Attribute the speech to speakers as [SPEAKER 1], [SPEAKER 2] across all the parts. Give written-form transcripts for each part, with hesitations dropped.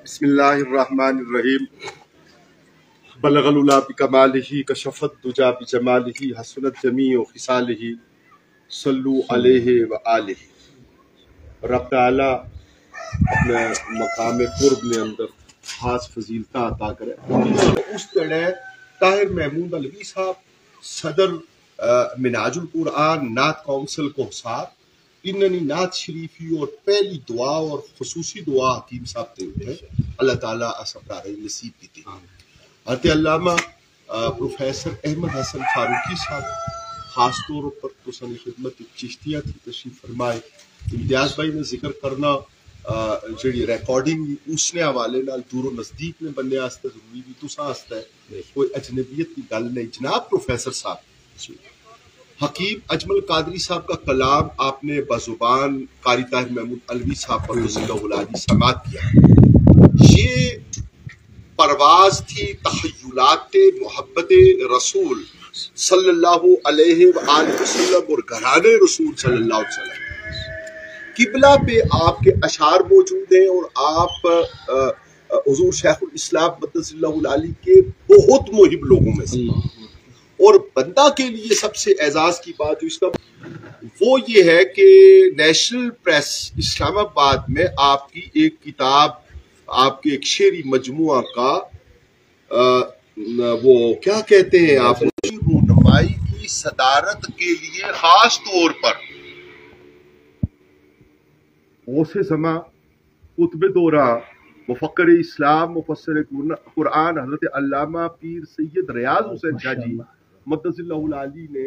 [SPEAKER 1] بسم اللہ الرحمن الرحیم بلغ العلا بکمالہ کشف الدجا بجمالہ حسنت جمیع خصالہ صلو علیہ وآلہ۔ رب تعالی اپنے مقام قرب میں اندر خاص فضیلتہ عطا کرے۔ اس جڑے طاہر محمود علوی صاحب صدر منہاج القرآن نعت کونسل کو حساب اننی نعت شریفی اور پہلی دعا اور خصوصی دعا حکیم صاحب تے ہوئے اللہ تعالیٰ اسفرار نصیب کی تھی۔ حضرت علامہ پروفیسر احمد حسن فاروقی صاحب خاص طور پر توسن خدمت چشتیہ تھی تشریف فرمائے۔ امتیاز بھائی نے ذکر کرنا جڑی ریکارڈنگ اس نے حوالے نال دور و نزدیک نے بندے آستے ضروری بھی تساں آستا ہے کوئی اجنبیت کی گل نہیں۔ جناب پروفیسر صاحب حکیم اجمل قادری صاحب کا کلام آپ نے بزبان قاری طاہر محمود علوی صاحب پر سماعت کیا۔ یہ پرواز تھی تخیلات محبت رسول صلی اللہ علیہ وآلہ وسلم اور گھرانے رسول صلی اللہ علیہ وسلم۔ قبلہ پہ آپ کے اشعار موجود ہیں اور آپ حضور شیخ الاسلام مدثر اللہ العلی کے بہت محب لوگوں میں سے، اور بندہ کے لیے سب سے اعزاز کی بات جو اس کا وہ یہ ہے کہ نیشنل پریس اسلام آباد میں آپ کی ایک کتاب، آپ کے ایک شعری مجموعہ کا وہ کیا کہتے ہیں آپ رونمائی کی صدارت کے لیے خاص طور پر غوث زماں قطب دورہ مفکر اسلام مفسر قرآن حضرت علامہ پیر سید ریاض حسین شاہ جی مدثر اللہ العلی نے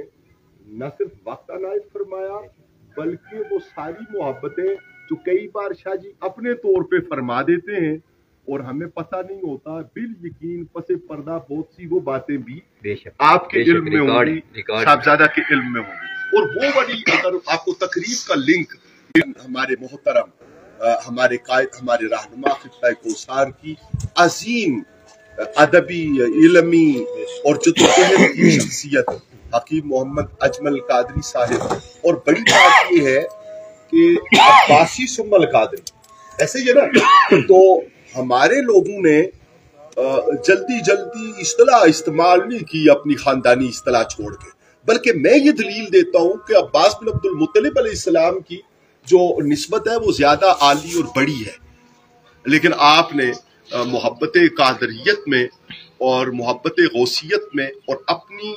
[SPEAKER 1] نہ صرف وقت عنایت فرمایا بلکہ وہ ساری محبتیں جو کئی بار شاہ جی اپنے طور پہ فرما دیتے ہیں اور ہمیں پتہ نہیں ہوتا، بال یقین پس پردہ بہت سی وہ باتیں بھی آپ کے علم میں ہوں گی، صاحبزادہ کے علم میں ہوں گی۔ اور وہ والی اگر آپ کو تقریب کا لنک ہمارے محترم ہمارے قائد ہمارے رہنما خطہ کوثر کی عظیم ادبی علمی اور جدوجہد کی شخصیت حکیم محمد اجمل قادری صاحب، اور بڑی بات یہ ہے کہ عباسی ثم القادری ایسے ہی ہے نا، تو ہمارے لوگوں نے جلدی اصطلاح استعمال نہیں کی اپنی خاندانی اصطلاح چھوڑ کے، بلکہ میں یہ دلیل دیتا ہوں کہ عباس بن عبد المطلب علیہ السلام کی جو نسبت ہے وہ زیادہ عالی اور بڑی ہے، لیکن آپ نے محبت قادریت میں اور محبت غوثیت میں اور اپنی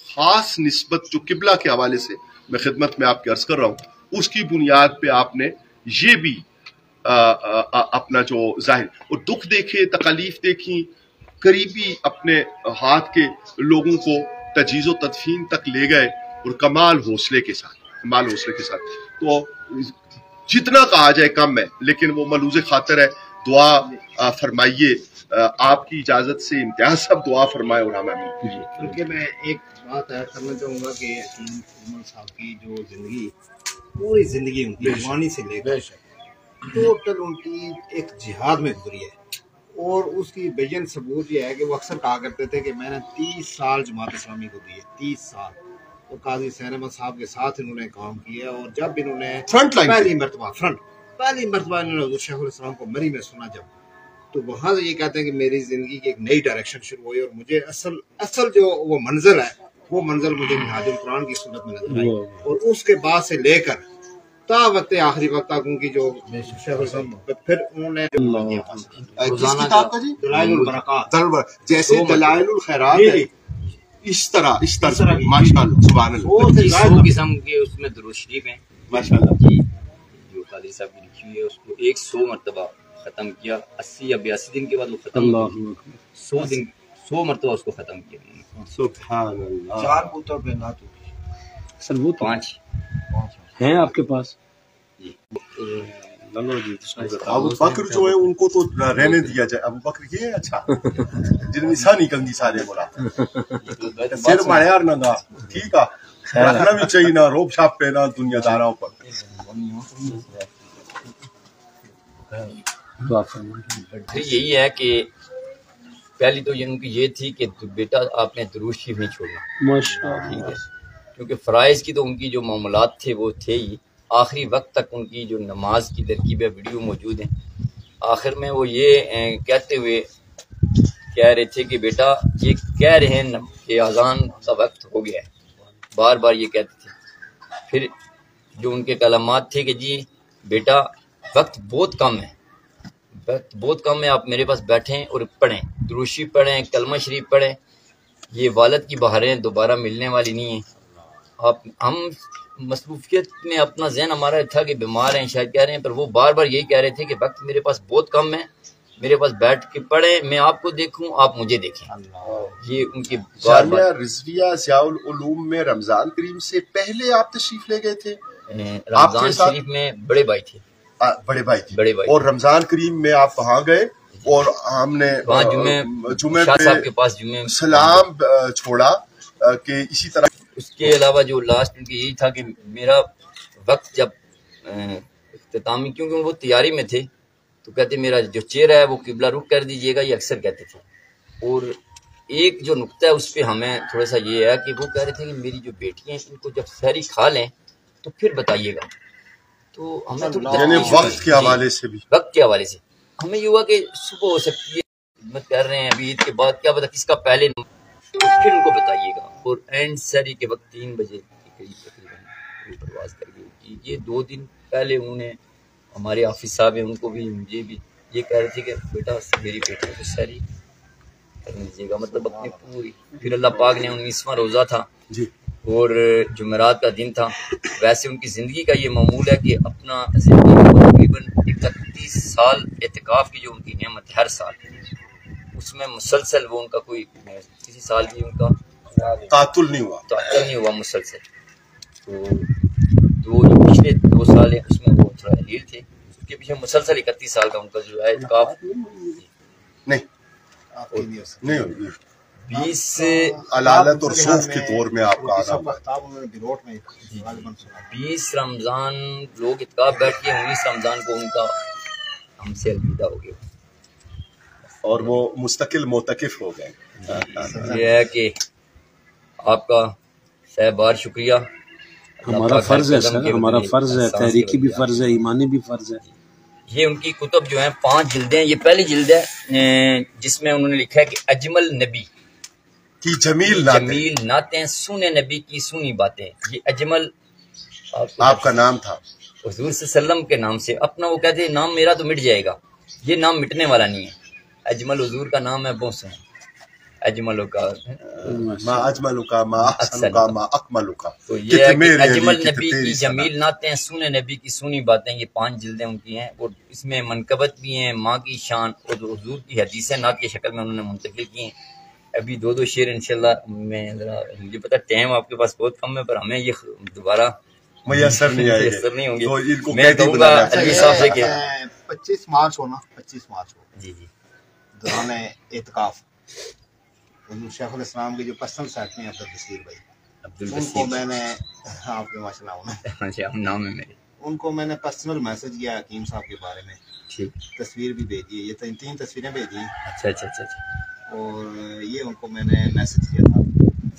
[SPEAKER 1] خاص نسبت جو قبلہ کے حوالے سے میں خدمت میں آپ کے عرض کر رہا ہوں اس کی بنیاد پہ آپ نے یہ بھی اپنا جو ظاہر اور دکھ دیکھے، تکالیف دیکھی، قریبی اپنے ہاتھ کے لوگوں کو تجہیز و تدفین تک لے گئے اور کمال حوصلے کے ساتھ تو جتنا کہا جائے کم ہے، لیکن وہ ملوز خاطر ہے۔ دعا فرمائیے، آپ کی اجازت سے امتیاز صاحب دعا فرمائے اور ہم آمین۔
[SPEAKER 2] کیونکہ میں ایک بات ایڈ کرنا چاہوں گا کہ حکیم عمر صاحب کی جو زندگی، پوری زندگی ان کی جوانی سے لے کر ٹوٹل ان کی ایک جہاد میں گزری ہے، اور اس کی بیجن ثبوت یہ ہے کہ وہ اکثر کہا کرتے تھے کہ میں نے 30 سال جماعت اسلامی کو دیے، 30 سال، اور قاضی حسین احمد صاحب کے ساتھ انہوں نے کام کیا، اور جب انہوں نے پہلی مرتبہ انہوں نے حضور شیخ الاسلام کو مری میں سنا جب، تو وہاں سے یہ کہتے ہیں کہ میری زندگی کی ایک نئی ڈائریکشن شروع ہوئی، اور مجھے اصل جو وہ منزل ہے وہ منزل مجھے منہاج القرآن کی صورت میں نظر آئی، اور اس کے بعد سے لے کر تا وقت آخری وقت تک ان کی جو شیخ الاسلام پھر انہوں نے دلائل البرکات
[SPEAKER 1] جیسے دلائل الخیرات ہے اس طرح ماشاءاللہ سبحان اللہ
[SPEAKER 3] 100 قسم کے اس میں درود شریف ہیں
[SPEAKER 1] ماشاءاللہ
[SPEAKER 3] جی، جو قادری صاحب کی لکھی ہوئی ہے اس کو 100 مرتبہ ختم کیا، 80 یا 82 دن کے بعد وہ ختم ہوا، 100 مرتبہ اس کو ختم کیا۔
[SPEAKER 1] سبحان اللہ۔
[SPEAKER 2] 4 بوتل پہ نعت ہوگی،
[SPEAKER 4] سر وہ
[SPEAKER 3] 5
[SPEAKER 4] ہیں آپ کے پاس؟
[SPEAKER 3] جی
[SPEAKER 1] ابو بکر جو ہے ان کو تو رہنے دیا جائے، ابو بکر یہ اچھا جن میں سانی کنگی سارے بولا پھر معیار نہ گا ٹھیک ہے، رکھنا بھی چاہیے نہ روب شاپ پہ نہ دنیا داراں پر۔
[SPEAKER 3] پھر یہی ہے کہ پہلی تو ان کی یہ تھی کہ بیٹا آپ نے درود شریف نہیں چھوڑنا،
[SPEAKER 4] ماشاءاللہ،
[SPEAKER 3] ٹھیک ہے، کیونکہ فرائض کی تو ان کی جو معاملات تھے وہ تھے ہی، آخری وقت تک ان کی جو نماز کی ترکیب ویڈیو موجود ہیں، آخر میں وہ یہ کہتے ہوئے کہہ رہے تھے کہ بیٹا یہ کہہ رہے ہیں کہ اذان کا وقت ہو گیا ہے، بار بار یہ کہتے تھے. پھر جو ان کے کلمات تھے کہ جی بیٹا وقت بہت کم ہے، وقت بہت کم ہے، آپ میرے پاس بیٹھیں اور پڑھیں، دروشی پڑھیں، کلمہ شریف پڑھیں، یہ والد کی بہاریں دوبارہ ملنے والی نہیں ہیں. ہم مصروفیت میں اپنا ذہن ہمارا تھا کہ بیمار ہیں شاید کہہ رہے ہیں، پر وہ بار بار یہی کہہ رہے تھے کہ وقت میرے پاس بہت کم ہے، میرے پاس بیٹھ کے پڑھیں، میں آپ کو دیکھوں آپ مجھے دیکھیں. یہ ان کی بار بار.
[SPEAKER 1] جامعہ رضویہ ضیاء العلوم میں رمضان کریم سے پہلے آپ تشریف لے گئے تھے؟
[SPEAKER 3] رمضان شریف میں بڑے بھائی تھے.
[SPEAKER 1] بڑے بھائی تھے.
[SPEAKER 3] بڑے بھائی.
[SPEAKER 1] اور رمضان کریم میں آپ وہاں گئے اور ہم نے
[SPEAKER 3] جمعے شاہ صاحب کے پاس جمعے
[SPEAKER 1] سلام چھوڑا کہ اسی طرح.
[SPEAKER 3] اس کے علاوہ جو لاسٹ ان کی یہی تھا کہ میرا وقت جب اختتامی، کیونکہ وہ تیاری میں تھے تو کہتے میرا جو چہرہ ہے وہ قبلہ رخ کر دیجئے گا، یہ اکثر کہتے تھے. اور ایک جو نقطہ ہے اس پہ ہمیں تھوڑا سا یہ ہے کہ وہ کہہ رہے تھے کہ میری جو بیٹی ہیں ان کو جب سحری کھا لیں تو پھر بتائیے گا. تو ہمیں
[SPEAKER 1] یعنی وقت کے حوالے سے بھی،
[SPEAKER 3] وقت کے حوالے سے ہمیں یہ ہوا کہ صبح ہو سکتی ہے، خدمت کر رہے ہیں ابھی عید کے بعد، کیا پتا کس کا پہلے، تو پھر ان کو بتائیے گا. اور اینڈ سحری کے وقت 3 بجے کے قریب تقریباً پرواز کر گئی. یہ 2 دن پہلے انہوں نے ہمارے حافظ صاحب ہیں ان کو بھی مجھے بھی یہ کہہ رہے تھے کہ بیٹا میری بیٹی کو سحری کر لیجیے گا، مطلب اپنی پوری. پھر اللہ پاک نے 19واں روزہ تھا اور جمعرات کا دن تھا. ویسے ان کی زندگی کا یہ معمول ہے کہ اپنا زندگی کو تقریباً 31 سال اعتکاف کی جو ان کی نعمت ہر سال، اس میں مسلسل وہ ان کا کوئی کسی سال بھی ان کا
[SPEAKER 1] تعطل نہیں ہوا
[SPEAKER 3] مسلسل. تو جو پچھلے 2 سال ہیں اس میں وہ تھوڑا دلیل تھے، اس کے پیچھے مسلسل 31 سال کا ان کا جو ہے اعتکاف
[SPEAKER 1] نہیں ہوگی.
[SPEAKER 3] 20
[SPEAKER 1] علالت اور صوف کے دور میں آپ کا آنا ہے.
[SPEAKER 3] 20 رمضان لوگ اعتکاف بیٹھ کے 19 رمضان کو ان کا ہم سے الوداع ہو گیا
[SPEAKER 1] اور وہ مستقل معتکف ہو گئے.
[SPEAKER 3] یہ ہے کہ آپ کا سہ بار شکریہ.
[SPEAKER 4] ہمارا فرض ہے سر، ہمارا فرض ہے، تحریکی بھی فرض ہے، ایمانی بھی فرض ہے.
[SPEAKER 3] یہ ان کی کتب جو ہیں 5 جلدیں، یہ پہلی جلد ہے جس میں انہوں نے لکھا ہے کہ اجمل نبی
[SPEAKER 1] کی جمیل
[SPEAKER 3] نعتیں، سونے نبی کی سونی باتیں. یہ اجمل
[SPEAKER 1] آپ کا نام تھا
[SPEAKER 3] حضور صلی اللہ علیہ وسلم کے نام سے. اپنا وہ کہتے ہیں نام میرا تو مٹ جائے گا، یہ نام مٹنے والا نہیں ہے. اجمل حضور کا نام ہے بوسن، اجمل کا
[SPEAKER 1] ما اجمل کا ما احسن کا ما اکمل کا.
[SPEAKER 3] تو یہ ہے کہ اجمل نبی کی جمیل نعتیں، سونے نبی کی سونی باتیں، یہ 5 جلدیں ان کی ہیں. اور اس میں منقبت بھی ہیں، ماں کی شان اور حضور کی حدیثیں نعت کی شکل میں انہوں نے منتقل کی ہیں. ابھی 2 شعر انشاءاللہ میں ذرا، مجھے پتا ٹائم آپ کے پاس بہت کم ہے پر ہمیں یہ دوبارہ
[SPEAKER 1] میسر نہیں
[SPEAKER 3] ہوں گے. میں کہوں گا علی صاحب سے کہ
[SPEAKER 2] 25 مارچ ہونا، 25 مارچ ہو
[SPEAKER 3] جی
[SPEAKER 2] دوران اعتکاف حضور شیخ الاسلام کے جو پرسنل سیکرٹری ہیں عبدالبصیر بھائی، ان کو میں نے آپ کے ماشاء اللہ
[SPEAKER 3] نام ہے میرے،
[SPEAKER 2] ان کو میں نے پرسنل میسج کیا حکیم صاحب کے بارے میں، تصویر بھی بھیجی ہے، یہ 3 تصویریں بھیجی ہیں.
[SPEAKER 3] اچھا.
[SPEAKER 2] اور یہ ان کو میں نے میسج کیا تھا.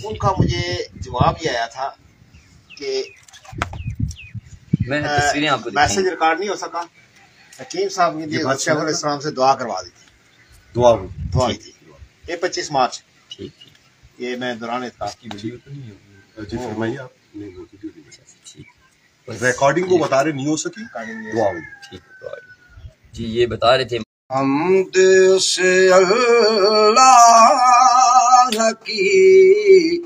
[SPEAKER 2] ان کا مجھے جواب یہ آیا تھا کہ
[SPEAKER 3] میں تصویریں آپ کو
[SPEAKER 2] میسج ریکارڈ نہیں ہو سکا. حکیم صاحب نے جی شیخ الاسلام سے دعا کروا دی تھی، دعا ہوئی تھی. یہ 25 مارچ یہ میں دوران اعتکاف کی ویڈیو تو نہیں
[SPEAKER 1] جی فرمائیے آپ. ریکارڈنگ کو بتا رہے نہیں ہو سکی، دعا ہوئی
[SPEAKER 3] جی. یہ بتا رہے تھے
[SPEAKER 5] حمد سے اللہ کی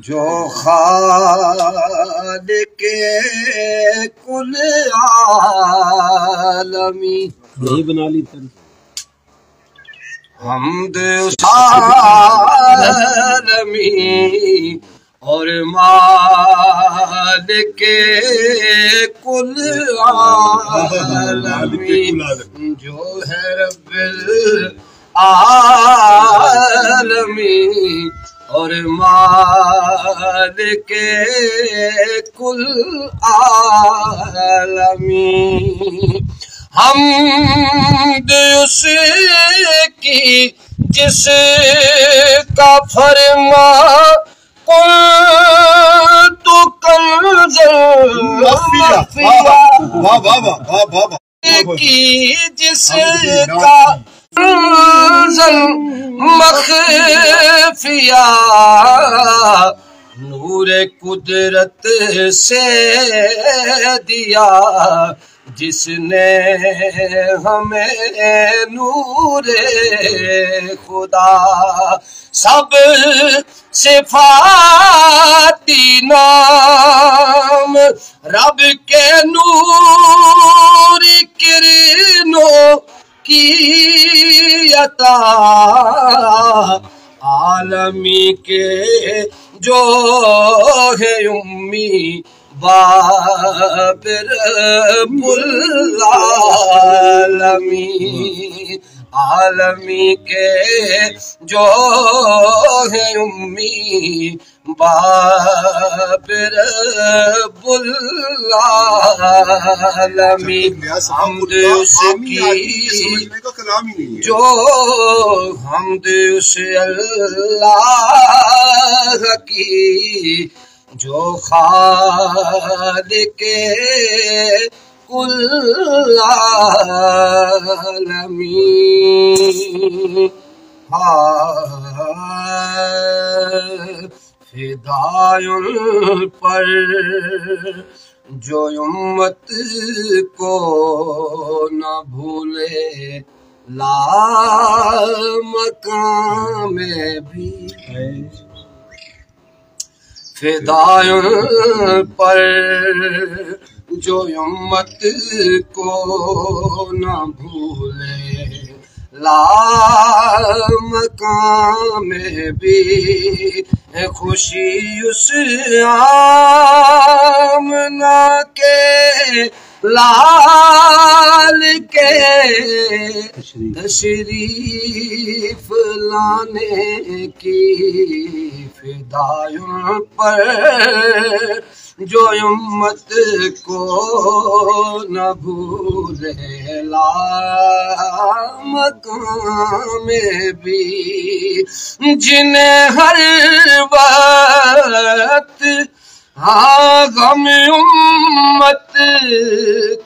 [SPEAKER 5] جو خالق کل عالمی،
[SPEAKER 4] یہی بنا لی تھی.
[SPEAKER 5] حمد عالمی اور مالک کل عالمی جو ہے رب العالمین اور مالک کل عالمین. حمد اس کی جس کا فرما کنت کنز مخفیہ. کی جس کا مخفیہ نور قدرت سے دیا، جس نے ہمیں نور خدا سب صفاتی نام رب کے نور کرنوں کی عطا، عالمی کے جو ہے امی بابر العالمین، عالمی کے جو ہے امی بابر العالمین، حمد اس کی جو حمد اس اللہ کی جو خالق کل عالمین، فدائیوں پر جو امت کو نہ بھولے لا مقام میں بھی، فدائیوں پر جو امت کو نہ بھولے لا مقام میں بھی، خوشی اس آمنہ کے لال کے تشریف لانے کی، فدائیوں پر جو امت کو نہ بھولے لا مقام میں بھی، جنہیں ہر وقت غم امت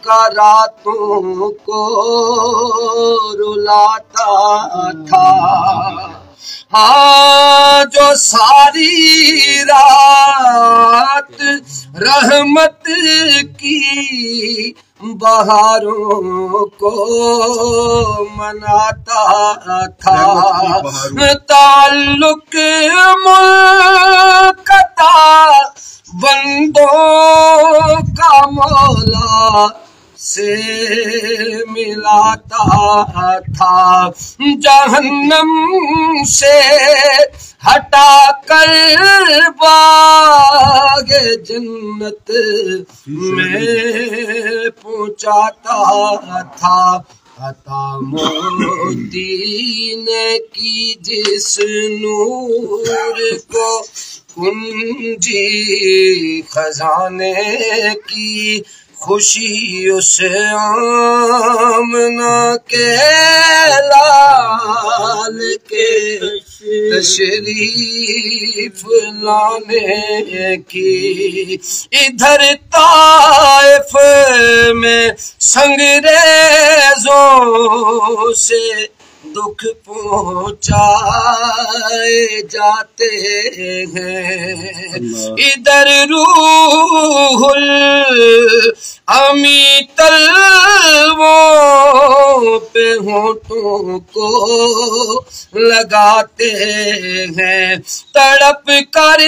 [SPEAKER 5] کا راتوں کو رلاتا تھا، جو ساری رات رحمت کی بہاروں کو مناتا تھا، تعلق منقطع بندوں کا مولا سے ملاتا تھا، جہنم سے ہٹا کر باغ جنت میں پہنچاتا تھا، عطا موتی نے کی جس نور کو کنجی خزانے کی، خوشی اس آمنہ کے لال کے تشریف لانے کی، ادھر طائف میں سنگریزوں سے دکھ پہنچائے جاتے ہیں، ادھر روح الامی تلووں پہ ہونٹوں کو لگاتے ہیں، تڑپ کر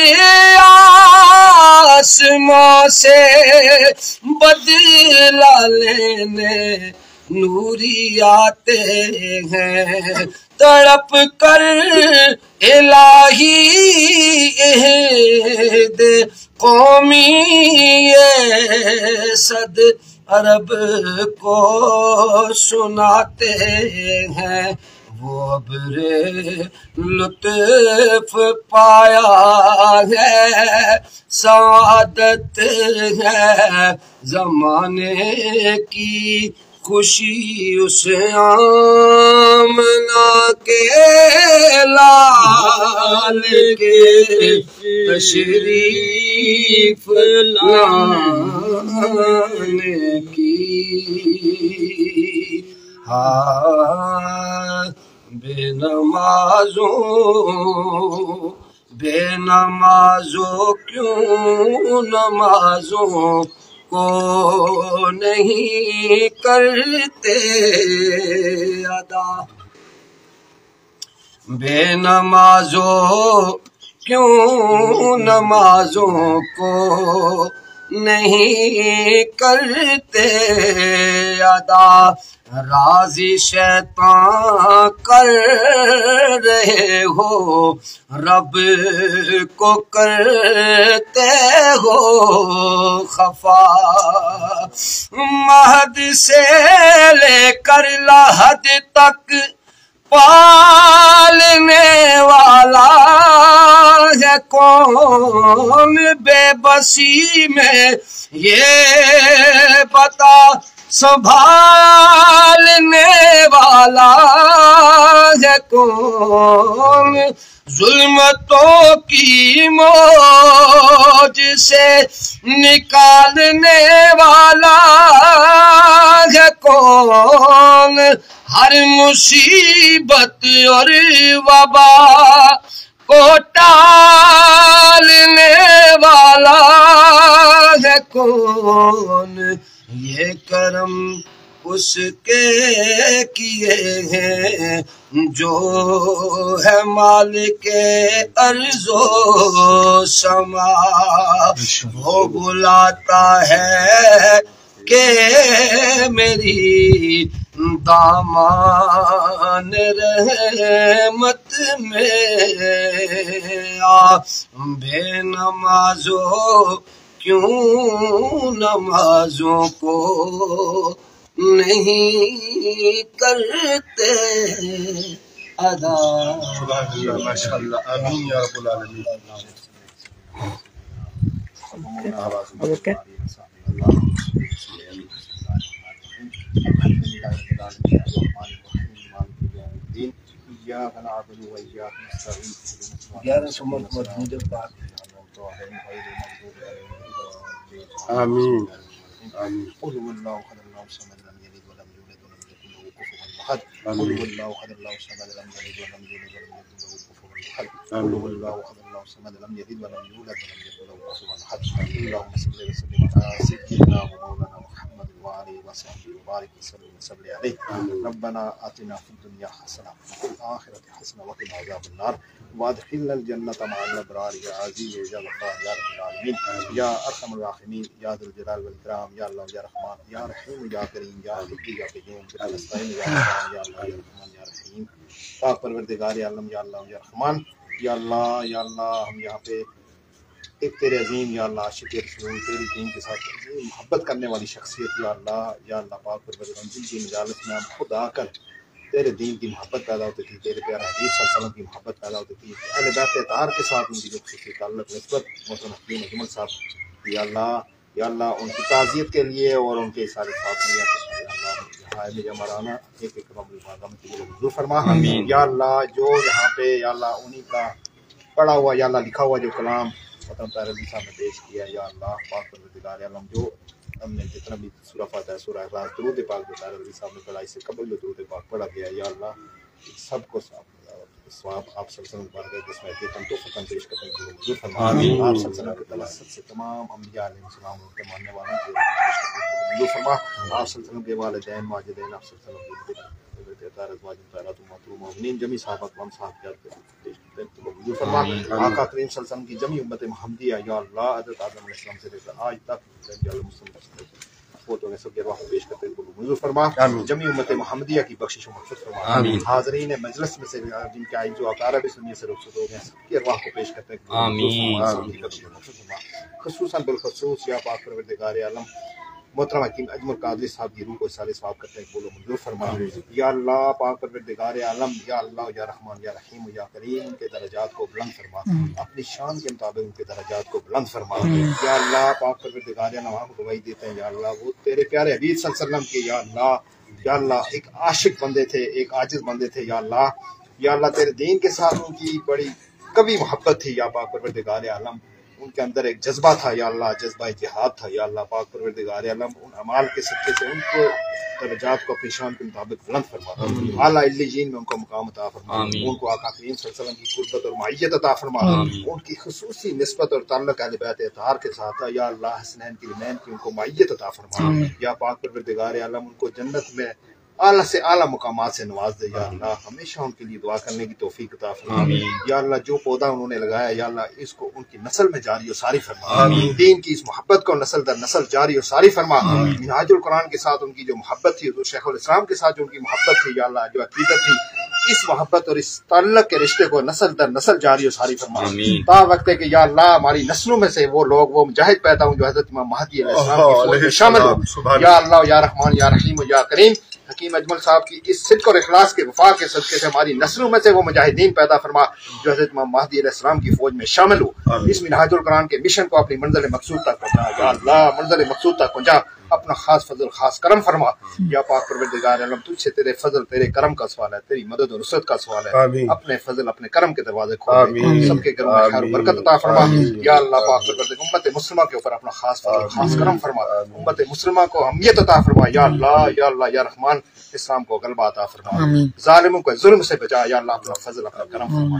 [SPEAKER 5] آسماں سے بدلہ لینے نوری آتے ہیں، تڑپ کر الہی عہد قومی صد عرب کو سناتے ہیں، وہ ابر لطف پایا ہے، سعادت ہے زمانے کی، خوشی اس آمنہ کے لال کے تشریف لانے زمانے کی ہاں بے نمازوں کیوں نمازوں کو نہیں کرتے ادا بے نمازوں کیوں نمازوں کو نہیں کرتے ادا راضی شیطان کر رہے ہو رب کو کرتے ہو خفا مہد سے لے کر لحد تک پالنے والا ہے کون بے بسی میں یہ بتا سنبھالنے والا ہے کون ظلمتوں کی موج سے نکالنے والا ہے کون ہر مصیبت اور وبا کو ٹالنے والا ہے کون یہ کرم اس کے کیے ہیں جو ہے مالک ارض و سما وہ بلاتا ہے کہ میری دامان رحمت میں آ بے نمازوں کیوں نمازوں کو نہیں کرتے ادا
[SPEAKER 1] ماشاء اللہ آمین یا رب العالمین آمین آمین
[SPEAKER 2] قل هو الله احد الله الصمد لم يلد ولم يولد ولم يكن له كفوا احد قل هو الله احد الله الصمد لم يلد ولم يولد ولم يكن له كفوا احد قل هو الله احد الله الصمد لم يلد ولم يولد ولم يكن له كفوا احد اللهم صل وسلم على سيدنا ومولانا محمد وعلى اله وصحبه وبارك وسلم عليه ربنا آتنا في الدنيا حسنه وفي الاخره حسنه وقنا عذاب النار وادخلنا الجنة مع الأبرار يا عزيز يا غفار يا رب العالمين يا أرحم الراحمين يا ذو الجلال والإكرام يا الله يا رحمن يا رحيم يا كريم يا حي يا قيوم بالنستعين يا رحمن يا الله يا رحمن يا رحيم پاک پروردگار عالم یا اللہ یا رحمان یا اللہ ہم یہاں پہ ایک تیرے عظیم یا اللہ عاشق رسول تیری دین کے ساتھ محبت کرنے والی شخصیت یا اللہ پاک پروردگار جن کی مجالس میں ہم خود آ کر تیرے دین کی محبت پیدا ہوتی تھی تیرے پیارے حبیب صلی اللہ علیہ وسلم کی محبت پیدا ہوتی تھی اہل بیت اطہار کے ساتھ ان کی جو خصوصی تعلق نسبت محترم حکیم اجمل صاحب یا اللہ ان کی تعزیت کے لیے اور ان کے سارے ساتھیوں میں جمع رانا ایک حضور فرما یا اللہ جو یہاں پہ یا اللہ انہی کا پڑھا ہوا یا اللہ لکھا ہوا جو کلام محترم طاہر علی صاحب نے پیش کیا یا اللہ پاک پروردگار عالم جو ہم نے جتنا بھی سورہ فاتحہ سورہ اخلاص درود پاک جو طاہر علی صاحب نے پڑھا اس سے قبل جو درود پاک پڑھا گیا یا اللہ سب کو ثواب آپ صلی اللہ علیہ وسلم بارگاہ کی اسمائیتاً تو فتن پیش کرتے ہیں حضور فرما آپ صلی اللہ علیہ وسلم کے توسط سے تمام انبیاء علیہ السلام کے ماننے والوں کو حضور فرما آپ صلی اللہ علیہ وسلم کے والدین ماجدین آپ صلی اللہ علیہ وسلم کے ازواج طاہرات محترم مومنین جمی صحابہ کرام صحابیات کے پیش کرتے ہیں حضور فرما آقا کریم صلی اللہ علیہ وسلم کی جمی امت محمدیہ یا اللہ حضرت آدم علیہ السلام سے لے کر آج تک مسلم فوت ہونے سب کے ارواح کو پیش کرتے ہیں حضور فرما جمی امت محمدیہ کی بخشش و مغفرت فرما حاضرین مجلس میں سے جن کے آئی جو اقارب سنیے سے رخصت ہو گئے سب کے ارواح کو پیش کرتے ہیں خصوصاً بالخصوص یا پاک پروردگار عالم محترم حکیم اجمل قادری صاحب کی روح کو سال ثواب کرتے ہیں بولو منظور فرما یا اللہ پاک پروردگار عالم یا اللہ یا رحمان یا رحیم یا کریم ان کے درجات کو بلند فرما اپنی شان کے مطابق ان کے درجات کو بلند فرما یا اللہ پاک پروردگار عالم ہم گواہی دیتے ہیں یا اللہ وہ تیرے پیارے حبیب صلی اللہ علیہ وسلم کے یا اللہ ایک عاشق بندے تھے ایک عاجز بندے تھے یا اللہ تیرے دین کے ساتھ ان کی بڑی کبھی محبت تھی یا پاک پروردگار عالم ان کے اندر ایک جذبہ تھا یا اللہ، جذبہ جہاد تھا یا اللہ پاک پروردگار عالم، ان اعمال کے صدقے سے ان کو درجات کو اپنی شان کے مطابق بلند فرما، اعلیٰ علیین میں ان کو مقام عطا فرما، ان کو آقا کریم صلی اللہ علیہ وسلم کی قربت اور معیت عطا فرما، ان کی خصوصی نسبت اور تعلق اہل بیت اطہار کے ساتھ یا اللہ حسنین کی لمین کی ان کو معیت عطا فرما یا پاک پروردگار عالم، ان کو جنت میں اعلیٰ سے اعلیٰ مقامات سے نواز دے یا اللہ، ہمیشہ ان کے لیے دعا کرنے کی توفیق عطا فرما یا اللہ، جو پودا انہوں نے لگایا یا اللہ اس کو ان کی نسل میں جاری و ساری فرما، دین کی اس محبت کو نسل در نسل جاری و ساری فرما، منہاج القرآن کے ساتھ ان کی جو محبت تھی، شیخ الاسلام کے ساتھ جو ان کی محبت تھی یا اللہ، جو عقیدت تھی، اس محبت اور اس تعلق کے رشتے کو نسل در نسل جاری و ساری فرما، تا وقت ہے کہ یا اللہ ہماری نسلوں میں سے وہ لوگ، وہ مجاہد پیدا ہوں جو حضرت امام مہدی علیہ السلام کی فوج میں شامل ہوں یا اللہ، یا رحمان یا رحیم یا کریم، حکیم اجمل صاحب کی اس صدق اور اخلاص کے وفا کے صدقے سے ہماری نسلوں میں سے وہ مجاہدین پیدا فرما جو حضرت امام مہدی علیہ السلام کی فوج میں شامل ہو، اس منہاج القرآن کے مشن کو اپنی منزل مقصود تک پہنچا یا اللہ، منزل مقصود تک پہنچا، اپنا خاص فضل خاص کرم فرما یا پاک پروردگار عالم، تجھ سے تیرے فضل تیرے کرم کا سوال ہے، تیری مدد و نصرت کا سوال ہے، اپنے فضل اپنے کرم کے دروازے کھول، سب کے گھروں میں خیر و برکت عطا فرما یا اللہ پاک پروردگار، امت مسلمہ کے اوپر اپنا خاص فضل خاص کرم فرما، امت مسلمہ کو اہمیت عطا فرما یا اللہ، یا اللہ یا رحمان، اسلام کو غلبہ عطا فرما، ظالموں کو ظلم سے بچا یا اللہ، اپنا فضل اپنا کرم فرما،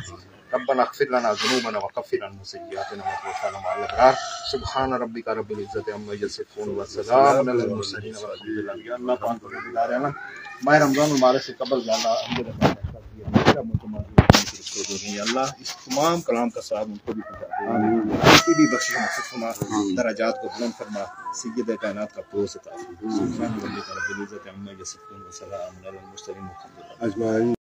[SPEAKER 2] ربنا اغفر لنا ذنوبنا وكفر عنا سيئاتنا وتوفنا مع الابرار، سبحان ربك رب العزة عما يصفون وسلام على المرسلين والحمد لله یا اللہ پاک پروردگار عالم، ماہ رمضان المبارک سے قبل یا اللہ یا اللہ اس تمام کلام کا ثواب ان کو بھی پہنچا دے، ان کی بھی بخشش نصیب فرما، درجات کو بلند فرما، سید کائنات کا پوس عطا فرما، سبحان ربک رب العزة عما یصفون وسلام علی المرسلین والحمد للہ اجمعین۔